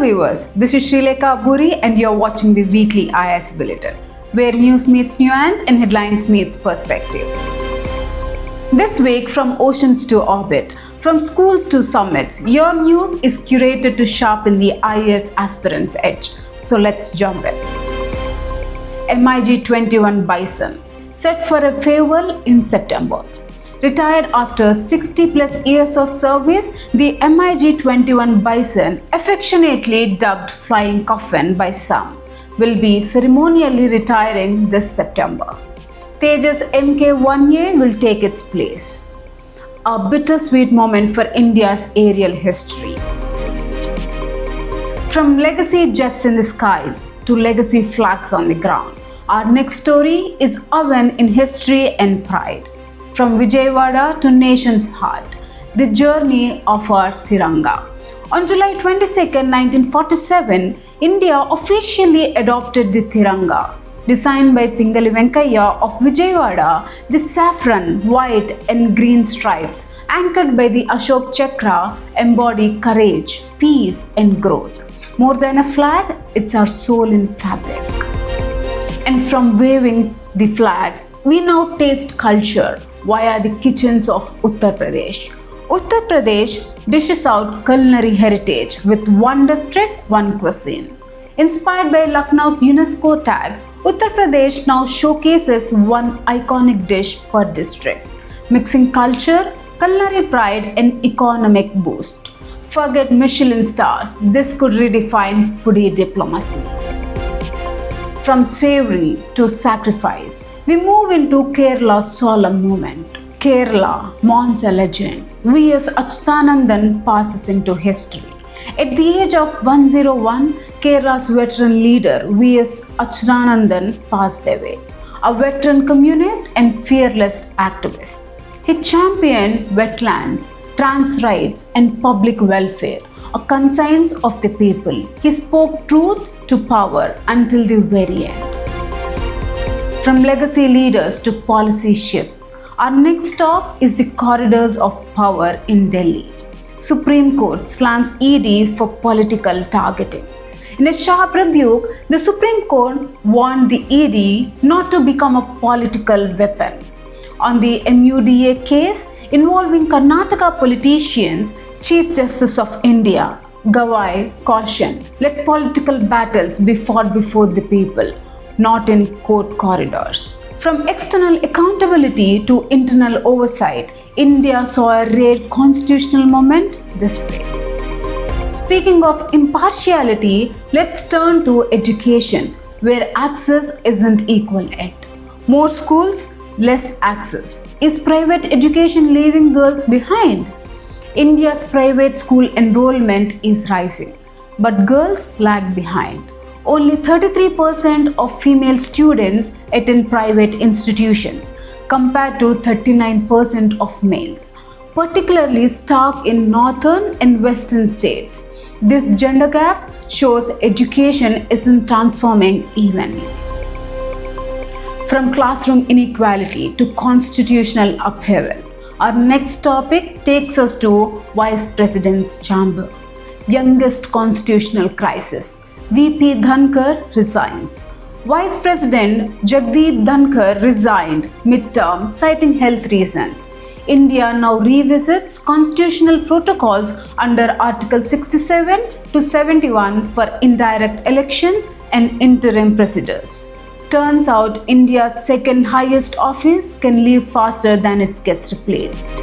viewers, this is Shri Kaburi and you're watching the weekly IAS Bulletin, where news meets nuance and headlines meets perspective. This week, from oceans to orbit, from schools to summits, your news is curated to sharpen the IAS aspirant's edge. So let's jump in. MiG-21 Bison, set for a farewell in September. Retired after 60 plus years of service, the MiG-21 Bison, affectionately dubbed Flying Coffin by some, will be ceremonially retiring this September. Tejas Mk1A will take its place. A bittersweet moment for India's aerial history. From legacy jets in the skies to legacy flags on the ground, our next story is woven in history and pride. From Vijayawada to nation's heart, the journey of our Tiranga. On July 22, 1947, India officially adopted the Tiranga. Designed by Pingali Venkayya of Vijayawada, the saffron, white and green stripes, anchored by the Ashok Chakra, embody courage, peace and growth. More than a flag, it's our soul in fabric. And from waving the flag, we now taste culture via the kitchens of Uttar Pradesh. Uttar Pradesh dishes out culinary heritage with one district, one cuisine. Inspired by Lucknow's UNESCO tag, Uttar Pradesh now showcases one iconic dish per district, mixing culture, culinary pride and economic boost. Forget Michelin stars, this could redefine foodie diplomacy. From savory to sacrifice, we move into Kerala's solemn moment. Kerala mourns a legend. V.S. Achuthanandan passes into history. At the age of 101, Kerala's veteran leader V.S. Achuthanandan passed away. A veteran communist and fearless activist. He championed wetlands, trans rights and public welfare, a conscience of the people. He spoke truth to power until the very end. From legacy leaders to policy shifts, our next stop is the corridors of power in Delhi. Supreme Court slams ED for political targeting. In a sharp rebuke, the Supreme Court warned the ED not to become a political weapon. On the MUDA case involving Karnataka politicians, Chief Justice of India, Gawai, cautioned, let political battles be fought before the people, not in court corridors. From external accountability to internal oversight, India saw a rare constitutional moment this week. Speaking of impartiality, let's turn to education, where access isn't equal yet. More schools, less access. Is private education leaving girls behind? India's private school enrollment is rising, but girls lag behind. Only 33% of female students attend private institutions, compared to 39% of males, particularly stark in northern and western states. This gender gap shows education isn't transforming evenly. From classroom inequality to constitutional upheaval, our next topic takes us to Vice President's chamber. Youngest constitutional crisis. VP Dhankhar resigns. Vice President Jagdeep Dhankhar resigned mid-term citing health reasons. India now revisits constitutional protocols under Article 67 to 71 for indirect elections and interim procedures. Turns out India's second highest office can leave faster than it gets replaced.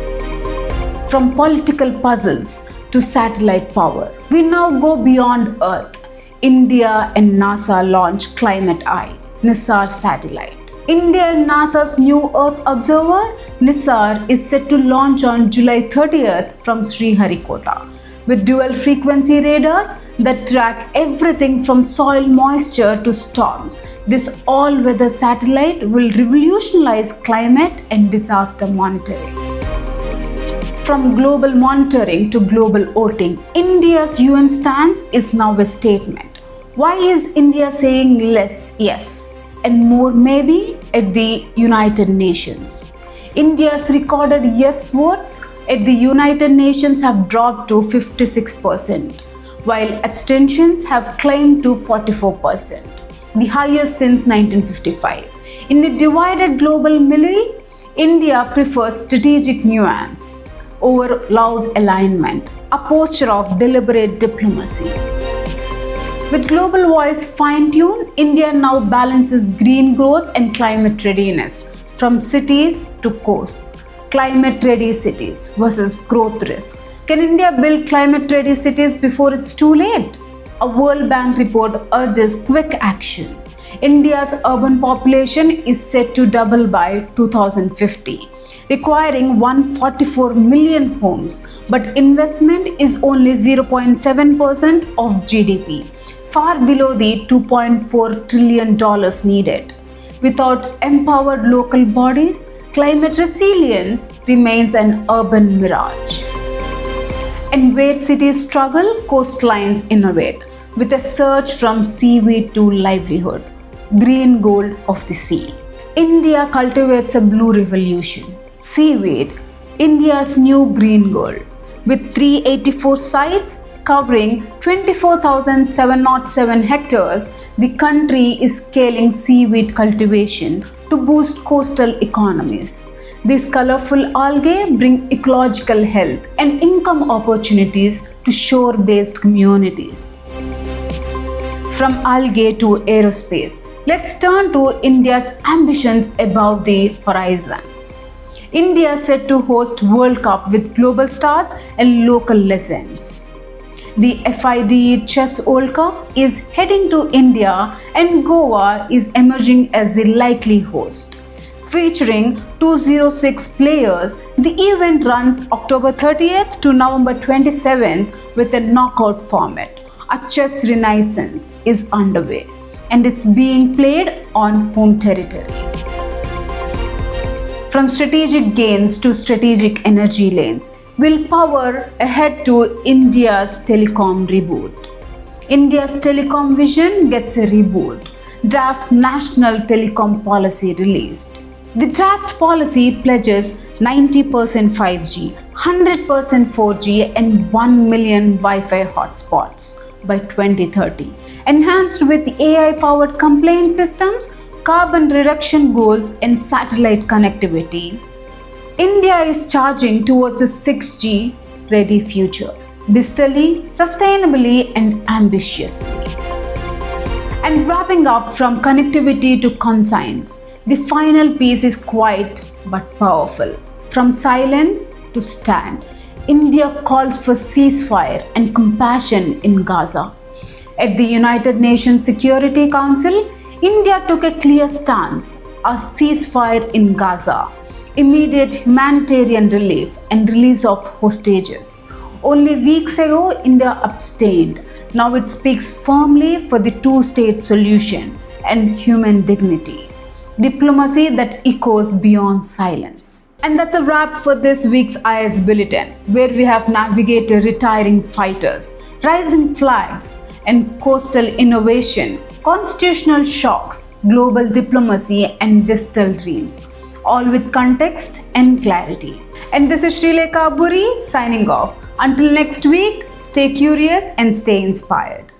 From political puzzles to satellite power, we now go beyond Earth. India and NASA launch Climate Eye, NISAR satellite. India and NASA's new Earth observer, NISAR, is set to launch on July 30th from Sriharikota. With dual frequency radars that track everything from soil moisture to storms, this all-weather satellite will revolutionize climate and disaster monitoring. From global monitoring to global voting, India's UN stance is now a statement. Why is India saying less yes and more maybe at the United Nations? India's recorded yes votes at the United Nations have dropped to 56%, while abstentions have climbed to 44%, the highest since 1955. In a divided global milieu, India prefers strategic nuance over loud alignment, a posture of deliberate diplomacy. With global voice fine-tuned, India now balances green growth and climate readiness, from cities to coasts. Climate-ready cities versus growth risk. Can India build climate-ready cities before it's too late? A World Bank report urges quick action. India's urban population is set to double by 2050, requiring 144 million homes, but investment is only 0.7% of GDP, far below the $2.4 trillion needed. Without empowered local bodies, climate resilience remains an urban mirage. And where cities struggle, coastlines innovate, with a search from seaweed to livelihood, green gold of the sea. India cultivates a blue revolution. Seaweed, India's new green gold. With 384 sites covering 24,707 hectares, the country is scaling seaweed cultivation to boost coastal economies. These colorful algae bring ecological health and income opportunities to shore-based communities. From algae to aerospace, let's turn to India's ambitions above the horizon. India is set to host World Cup with global stars and local legends. The FIDE Chess World Cup is heading to India and Goa is emerging as the likely host. Featuring 206 players, the event runs October 30th to November 27th with a knockout format. A chess renaissance is underway and it's being played on home territory. From strategic gains to strategic energy lanes, will power ahead to India's Telecom Reboot. India's telecom vision gets a reboot. Draft National Telecom Policy released. The draft policy pledges 90% 5G, 100% 4G and 1 million Wi-Fi hotspots by 2030. Enhanced with AI-powered complaint systems, carbon reduction goals and satellite connectivity, India is charging towards a 6G ready future, digitally, sustainably and ambitiously. And wrapping up from connectivity to conscience, the final piece is quiet but powerful. From silence to stand, India calls for ceasefire and compassion in Gaza. At the United Nations Security Council, India took a clear stance: a ceasefire in Gaza, immediate humanitarian relief and release of hostages. Only weeks ago, India abstained. Now it speaks firmly for the two-state solution and human dignity. Diplomacy that echoes beyond silence. And that's a wrap for this week's IAS Bulletin, where we have navigated retiring fighters, rising flags, and coastal innovation, constitutional shocks, global diplomacy, and distal dreams, all with context and clarity. And this is Shri Kaburi signing off. Until next week, stay curious and stay inspired.